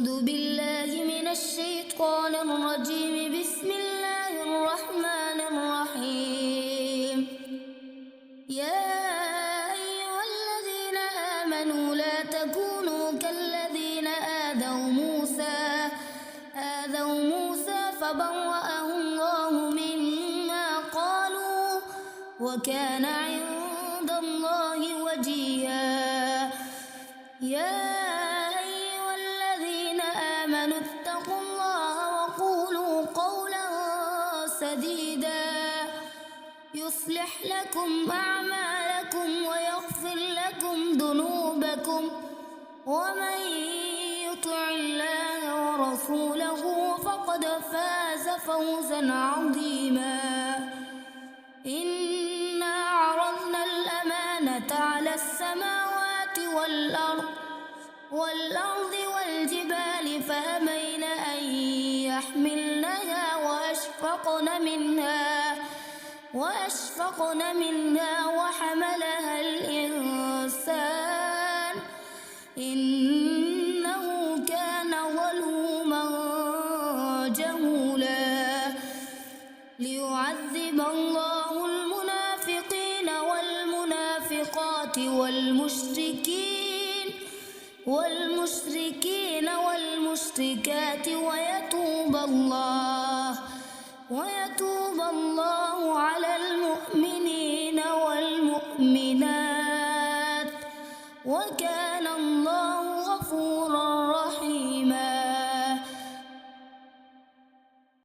أعوذ بالله من الشيطان الرجيم. بسم الله الرحمن الرحيم. يا أيها الذين آمنوا لا تكونوا كالذين آذوا موسى فبرأه الله مما قالوا وكان عند الله وجيها. يا أيها الذين آمنوا اتقوا الله وقولوا قولا سديدا يصلح لكم أعمالكم ويغفر لكم ذنوبكم ومن يطع الله ورسوله فقد فاز فوزا عظيما. إنا عرضنا الأمانة على السماوات والأرض والجبال فأبين أن يحملنها وأشفقن منها وحملها الإنسان إنه كان ظلوما جهولا. ليعذب الله المنافقين والمنافقات والمشركين والمشركات ويتوب الله